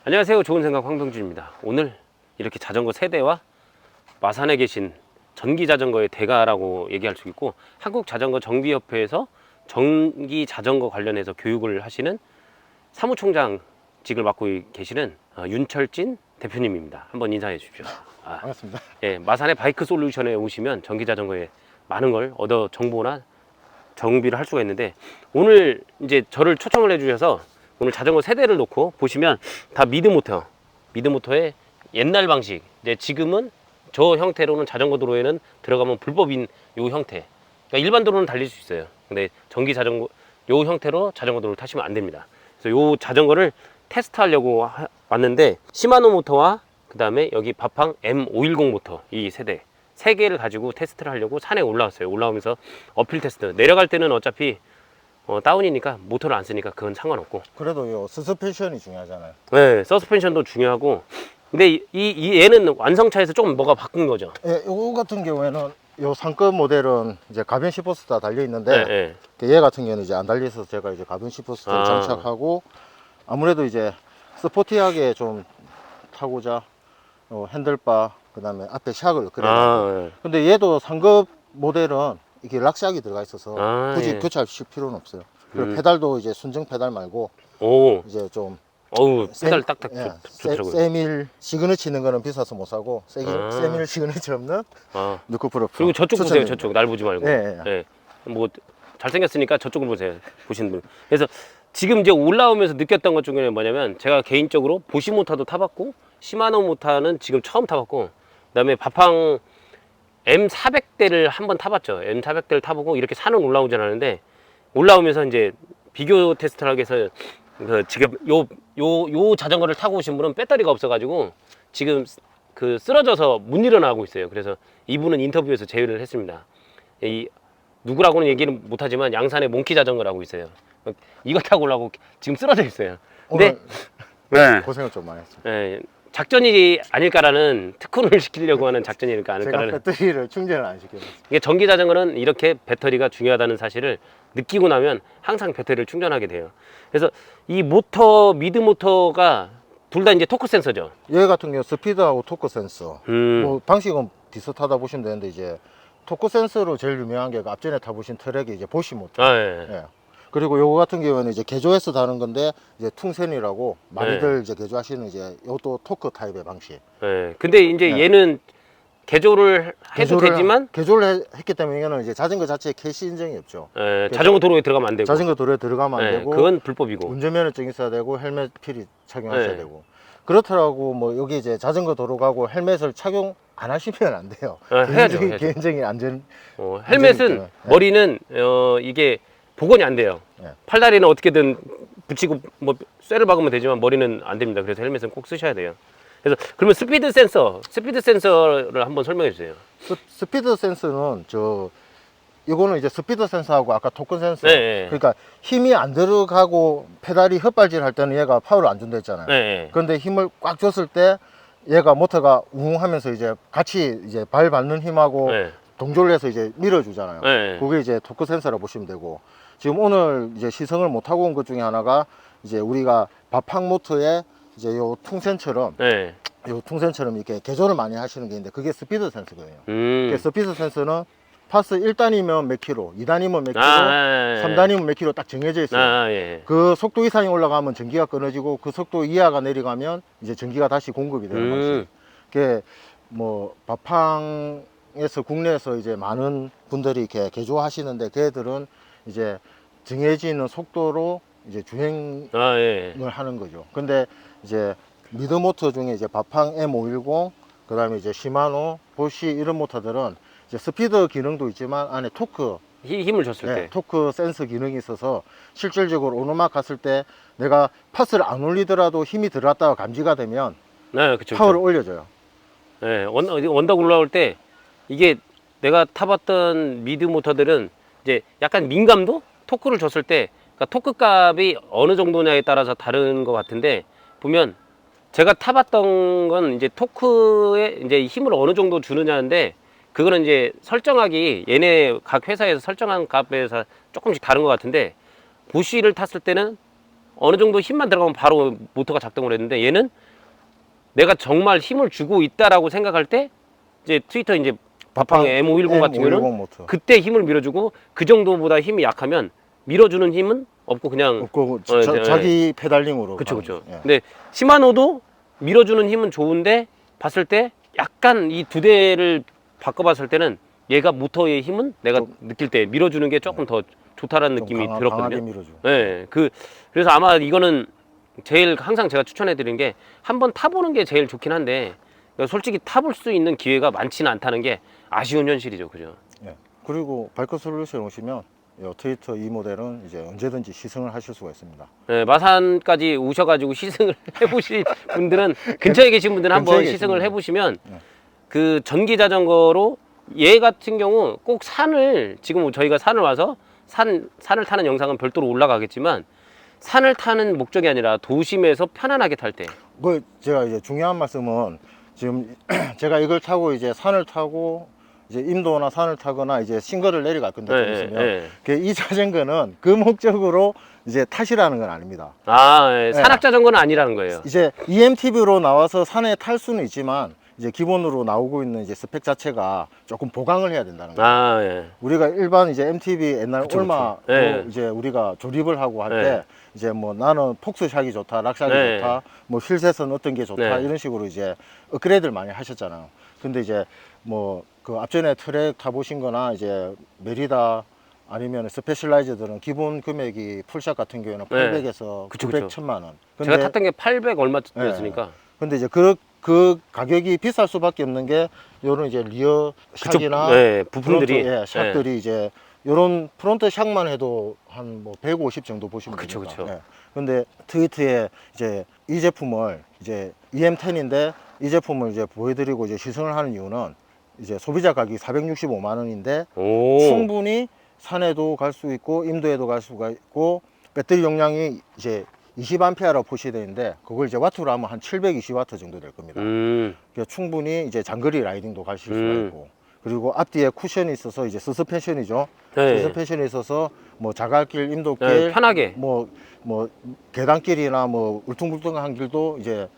안녕하세요. 좋은 생각 황병준입니다. 오늘 이렇게 자전거 세대와 마산에 계신 전기 자전거의 대가라고 얘기할 수 있고, 한국 자전거 정비협회에서 전기 자전거 관련해서 교육을 하시는 사무총장직을 맡고 계시는 윤철진 대표님입니다. 한번 인사해 주십시오. 반갑습니다. 예, 마산의 바이크 솔루션에 오시면 전기 자전거에 많은 걸 얻어 정보나 정비를 할 수가 있는데, 오늘 이제 저를 초청을 해 주셔서 오늘 자전거 세대를 놓고 보시면 다 미드모터의 옛날 방식, 이제 지금은 저 형태로는 자전거 도로에는 들어가면 불법인 요 형태, 그러니까 일반 도로는 달릴 수 있어요. 근데 전기 자전거 요 형태로 자전거 도로를 타시면 안 됩니다. 그래서 요 자전거를 테스트하려고 왔는데, 시마노 모터와 그 다음에 여기 바팡 M510 모터, 이 세대 세 개를 가지고 테스트를 하려고 산에 올라왔어요. 올라오면서 어필 테스트, 내려갈 때는 어차피 다운이니까 모터를 안 쓰니까 그건 상관없고, 그래도 요 서스펜션이 중요하잖아요. 네, 서스펜션도 중요하고. 근데 얘는 완성차에서 조금 뭐가 바꾼 거죠. 예, 요거 같은 경우에는 요 상급 모델은 이제 가변 시포스 다 달려 있는데, 네, 얘 같은 경우는 이제 안 달려 있어서 제가 이제 가변 시포스를 장착하고, 아무래도 이제 스포티하게 좀 타고자 핸들바, 그다음에 앞에 샥을 그래요. 근데 얘도 상급 모델은 이게 락샥이 들어가 있어서 굳이 교체하실 필요는 없어요. 그리고 페달도 이제 순정 페달 말고 이제 좀 페달 딱딱 좋더라고요. 세밀 시그너치 치는 거는 비싸서 못 사고, 세밀 시그너치 없는 누쿠프로. 그리고 저쪽 보세요. 저쪽 날 보지 말고. 예. 뭐 잘생겼으니까 저쪽을 보세요, 보시는 분. 그래서 지금 이제 올라오면서 느꼈던 것 중에 뭐냐면, 제가 개인적으로 보시 모터도 타봤고 시마노 모터는 지금 처음 타봤고, 그다음에 바팡 M400대를 한번 타봤죠. M400대를 타보고 이렇게 산은 올라오진 않았는데, 올라오면서 이제 비교 테스트를 하기 위해서 지금 요 자전거를 타고 오신 분은 배터리가 없어가지고 지금 쓰러져서 못 일어나고 있어요. 그래서 이분은 인터뷰에서 제외를 했습니다. 누구라고는 얘기는 못하지만 양산에 몽키 자전거라고 있어요. 이거 타고 올라오고 지금 쓰러져 있어요. 근데 고생을 좀 많이 했습니다. 네, 작전이 아닐까라는, 특훈을 시키려고 하는 작전이 아닐까라는. 제가 배터리를 충전을 안 시켜요. 이게 전기 자전거는 이렇게 배터리가 중요하다는 사실을 느끼고 나면 항상 배터리를 충전하게 돼요. 그래서 이 모터, 미드 모터가 둘 다 이제 토크 센서죠. 얘 같은 경우 스피드하고 토크 센서, 뭐 방식은 비슷하다 보시면 되는데, 이제 토크 센서로 제일 유명한 게 앞전에 타보신 트랙이 이제 보시 모터. 예. 그리고 요거 같은 경우에는 이제 개조해서 다는 건데, 이제 퉁센이라고 많이들 이제 개조하시는 이제 요것도 토크 타입의 방식. 근데 이제 얘는 개조를 해도 되지만, 개조를 했기 때문에 이거는 이제 자전거 자체에 캐시 인증이 없죠. 자전거 도로에 들어가면 안 되고, 자전거 도로에 들어가면 안 되고, 그건 불법이고, 운전면허증 있어야 되고, 헬멧 필히 착용하셔야 되고. 그렇더라고. 뭐 여기 이제 자전거 도로 가고 헬멧을 착용 안 하시면 안 돼요. 해야죠. 개인적인 안전. 헬멧은 머리는 이게 복원이 안 돼요. 팔다리는 어떻게든 붙이고 뭐 쇠를 박으면 되지만 머리는 안 됩니다. 그래서 헬멧은 꼭 쓰셔야 돼요. 그래서 그러면 스피드 센서를 한번 설명해 주세요. 스피드 센서는 이거는 이제 스피드 센서하고 아까 토큰 센서. 그러니까 힘이 안 들어가고 페달이 헛발질 할 때는 얘가 파워를 안 준다 했잖아요. 그런데 힘을 꽉 줬을 때 얘가 모터가 웅 하면서 이제 같이 이제 발 받는 힘하고 동조를 해서 이제 밀어주잖아요. 그게 이제 토크 센서라고 보시면 되고, 지금 오늘 이제 시승을 못 하고 온 것 중에 하나가 이제 우리가 바팡 모터에 이제 요 퉁센처럼 이렇게 개조를 많이 하시는 게 있는데, 그게 스피드 센서거든요. 스피드 센서는 파스 1단이면 몇 킬로, 2단이면 몇 킬로, 3단이면 몇 킬로 딱 정해져 있어요. 그 속도 이상이 올라가면 전기가 끊어지고, 그 속도 이하가 내려가면 이제 전기가 다시 공급이 되는 거지. 그게 뭐 바팡에서 국내에서 이제 많은 분들이 이렇게 개조하시는데, 걔들은 이제 정해지는 속도로 이제 주행을 하는 거죠. 근데 이제 미드 모터 중에 이제 바팡 M510, 그 다음에 이제 시마노, 보시 이런 모터들은 이제 스피드 기능도 있지만 안에 토크, 힘을 줬을 때 토크 센서 기능이 있어서 실질적으로 오르막 갔을 때 내가 파스를 안 올리더라도 힘이 들어갔다가 감지가 되면 파워를 올려줘요. 언덕 올라올 때 이게 내가 타봤던 미드 모터들은 이제 약간 민감도? 토크를 줬을 때, 그러니까 토크 값이 어느 정도냐에 따라서 다른 것 같은데, 보면 제가 타봤던 건 이제 토크에 이제 힘을 어느 정도 주느냐인데, 그거는 이제 설정하기, 얘네 각 회사에서 설정한 값에서 조금씩 다른 것 같은데, 보쉬를 탔을 때는 어느 정도 힘만 들어가면 바로 모터가 작동을 했는데, 얘는 내가 정말 힘을 주고 있다라고 생각할 때 이제 트위터 이제 바팡의 M510 같은 경우는 모터. 그때 힘을 밀어주고, 그 정도보다 힘이 약하면 밀어주는 힘은 없고 그냥 없고 자기 페달링으로. 그쵸. 예. 근데 시마노도 밀어주는 힘은 좋은데 봤을 때 약간 이 두 대를 바꿔봤을 때는 얘가 모터의 힘은 내가 느낄 때 밀어주는 게 조금 더 좋다라는 느낌이 들었거든요. 강하게 밀어줘. 네, 그래서 아마 이거는 제일 항상 제가 추천해드리는 게 한번 타보는 게 제일 좋긴 한데, 솔직히 타볼 수 있는 기회가 많지는 않다는 게 아쉬운 현실이죠, 그죠? 예. 그리고 바이크 솔루션 오시면 트위터 이 모델은 이제 언제든지 시승을 하실 수가 있습니다. 네, 마산까지 오셔가지고 시승을 해보신 분들은 근처에 계신 분들은 한번 시승을 해보시면 그 전기 자전거로 얘 같은 경우 꼭 산을, 지금 저희가 산을 와서 산을 타는 영상은 별도로 올라가겠지만, 산을 타는 목적이 아니라 도심에서 편안하게 탈 때. 그 제가 이제 중요한 말씀은 지금 제가 이걸 타고 이제 산을 타고 이제 임도나 산을 타거나 이제 싱글을 내려갈 건데 좀 있으면 이 자전거는 그 목적으로 이제 타시라는 건 아닙니다. 산악 자전거는 아니라는 거예요. 이제 EMTB로 나와서 산에 탈 수는 있지만 이제 기본으로 나오고 있는 이제 스펙 자체가 조금 보강을 해야 된다는 거예요. 우리가 일반 이제 MTB 옛날 올마로 이제 우리가 조립을 하고 할 때 이제 뭐 나는 폭스샥이 좋다, 락샥이 좋다, 뭐 휠셋은 어떤 게 좋다 이런 식으로 이제 업그레이드를 많이 하셨잖아요. 근데 이제 뭐 그 앞전에 트랙 타보신 거나 이제 메리다 아니면 스페셜라이즈들은 기본 금액이 풀샷 같은 경우에는 800에서 900, 1000만 원. 제가 탔던 게 800 얼마였으니까. 근데 이제 그 가격이 비쌀 수밖에 없는 게 요런 이제 리어 샥이나 부품들이 샥들이 이제 요런 프론트 샥만 해도 한 뭐 150 정도 보시면 됩니다. 근데 트위트에 이제 이 제품을 이제 EM10인데 이 제품을 이제 보여드리고 이제 시승을 하는 이유는 이제 소비자 가격이 465만 원인데 충분히 산에도 갈 수 있고 임도에도 갈 수가 있고 배터리 용량이 이제 20A라고 표시되어 있는데 그걸 이제 와트로 하면 한 720W 정도 될 겁니다. 그러니까 충분히 이제 장거리 라이딩도 가실 수가 있고, 그리고 앞뒤에 쿠션이 있어서 이제 서스펜션이죠. 서스펜션이 있어서 뭐 자갈길, 임도길, 편하게 뭐 계단길이나 뭐 울퉁불퉁한 길도 이제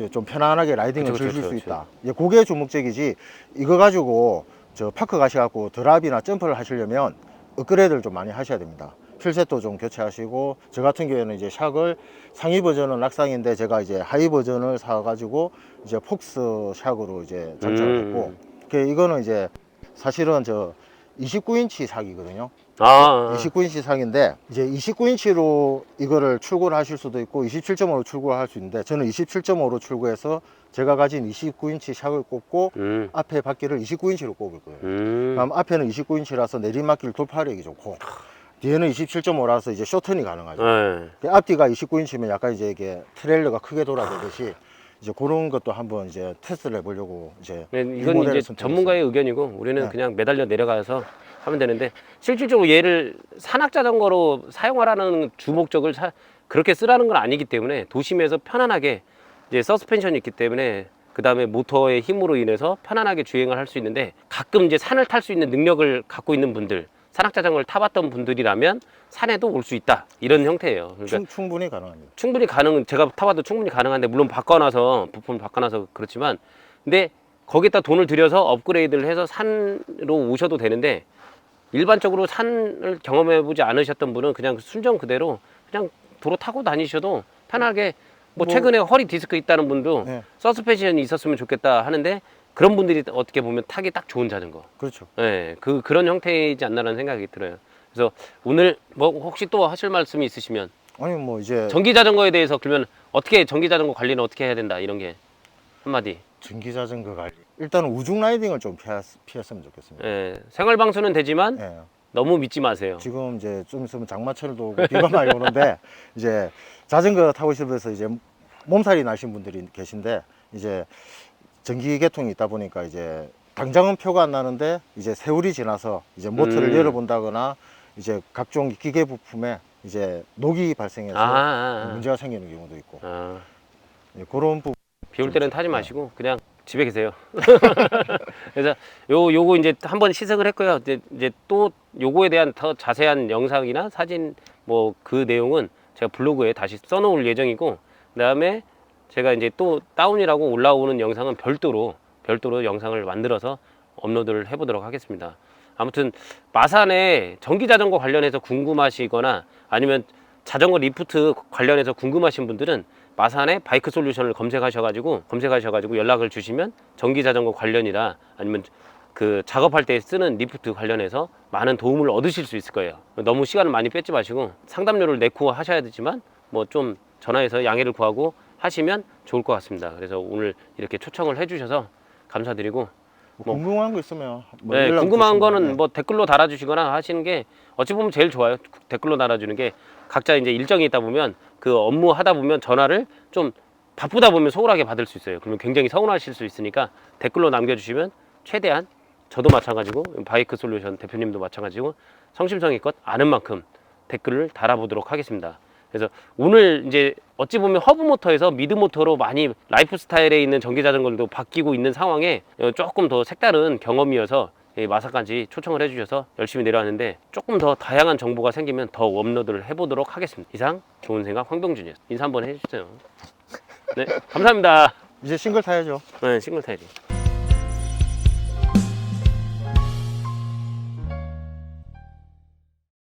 좀 편안하게 라이딩을 즐길 수 있다. 그게 주목적이지, 이거 가지고 저 파크 가셔갖고 드랍이나 점프를 하시려면 업그레이드를 좀 많이 하셔야 됩니다. 휠셋도 좀 교체하시고, 저 같은 경우에는 이제 샥을 상위 버전은 락상인데 제가 이제 하위 버전을 사가지고 이제 폭스 샥으로 이제 장착을 했고, 이거는 이제 사실은 저 29인치 샥이거든요. 29인치 샥인데 이제 29인치로 이거를 출고를 하실 수도 있고 27.5로 출고를 할 수 있는데, 저는 27.5로 출고해서 제가 가진 29인치 샥을 꼽고 앞에 바퀴를 29인치로 꼽을 거예요. 그럼 앞에는 29인치라서 내리막길 돌파력이 좋고 뒤에는 27.5라서 이제 쇼턴이 가능하죠. 앞뒤가 29인치면 약간 이제 이게 트레일러가 크게 돌아가듯이 이제 그런 것도 한번 이제 테스트를 해보려고 이제 이건 이제 전문가의 의견이고 우리는 그냥 매달려 내려가서 하면 되는데, 실질적으로 얘를 산악 자전거로 사용하라는 주 목적을 그렇게 쓰라는 건 아니기 때문에 도심에서 편안하게 이제 서스펜션이 있기 때문에 그 다음에 모터의 힘으로 인해서 편안하게 주행을 할 수 있는데, 가끔 이제 산을 탈 수 있는 능력을 갖고 있는 분들, 산악 자전거를 타봤던 분들이라면 산에도 올 수 있다, 이런 형태예요. 그러니까 충분히 가능합니다. 충분히 제가 타봐도 충분히 가능한데, 물론 바꿔놔서 부품을 바꿔놔서 그렇지만, 근데 거기다 돈을 들여서 업그레이드를 해서 산으로 오셔도 되는데, 일반적으로 산을 경험해보지 않으셨던 분은 그냥 순정 그대로 그냥 도로 타고 다니셔도 편하게, 뭐 최근에 허리 디스크 있다는 분도 서스펜션이 있었으면 좋겠다 하는데, 그런 분들이 어떻게 보면 타기 딱 좋은 자전거. 그렇죠. 그런 형태이지 않나라는 생각이 들어요. 그래서 오늘 뭐 혹시 또 하실 말씀이 있으시면, 아니 뭐 이제 전기 자전거에 대해서 그러면 어떻게 전기 자전거 관리는 어떻게 해야 된다, 이런 게 한마디. 전기 자전거 관리, 일단은 우중 라이딩을 좀 피했으면 좋겠습니다. 생활 방수는 되지만 너무 믿지 마세요. 지금 이제 좀 있으면 장마철도 오고 비가 많이 오는데 이제 자전거 타고 싶어서 이제 몸살이 나신 분들이 계신데, 이제 전기 계통이 있다 보니까 이제 당장은 표가 안 나는데 이제 세월이 지나서 이제 모터를 열어본다거나 이제 각종 기계 부품에 이제 녹이 발생해서 문제가 생기는 경우도 있고, 그런 부분. 비 올 때는 타지 마시고 그냥 집에 계세요. 그래서 요거 이제 한번 시승을 했고요. 이제 또 요거에 대한 더 자세한 영상이나 사진 뭐 그 내용은 제가 블로그에 다시 써놓을 예정이고, 그 다음에 제가 이제 또 다운이라고 올라오는 영상은 별도로 영상을 만들어서 업로드를 해보도록 하겠습니다. 아무튼 마산에 전기자전거 관련해서 궁금하시거나 아니면 자전거 리프트 관련해서 궁금하신 분들은 마산에 바이크 솔루션을 검색하셔가지고 연락을 주시면 전기자전거 관련이라 아니면 그 작업할 때 쓰는 리프트 관련해서 많은 도움을 얻으실 수 있을 거예요. 너무 시간을 많이 뺏지 마시고 상담료를 내고 하셔야 되지만 뭐 좀 전화해서 양해를 구하고 하시면 좋을 것 같습니다. 그래서 오늘 이렇게 초청을 해주셔서 감사드리고, 뭐 궁금한 거 있으면 뭐 네, 연락 궁금한 주시면, 거는 네. 뭐 댓글로 달아주시거나 하시는 게 어찌 보면 제일 좋아요. 댓글로 달아주는 게 각자 이제 일정이 있다 보면 그 업무 하다 보면 전화를 좀 바쁘다 보면 소홀하게 받을 수 있어요. 그러면 굉장히 서운하실 수 있으니까 댓글로 남겨주시면 최대한 저도 마찬가지고 바이크 솔루션 대표님도 마찬가지고 성심성의껏 아는 만큼 댓글을 달아보도록 하겠습니다. 그래서 오늘 이제 어찌 보면 허브모터에서 미드모터로 많이 라이프 스타일에 있는 전기자전거도 바뀌고 있는 상황에 조금 더 색다른 경험이어서 마산까지 초청을 해주셔서 열심히 내려왔는데, 조금 더 다양한 정보가 생기면 더 업로드를 해보도록 하겠습니다. 이상 좋은 생각 황병준이었습니다. 인사 한번 해주세요. 네, 감사합니다. 이제 싱글 타야죠. 네, 싱글 타이즈.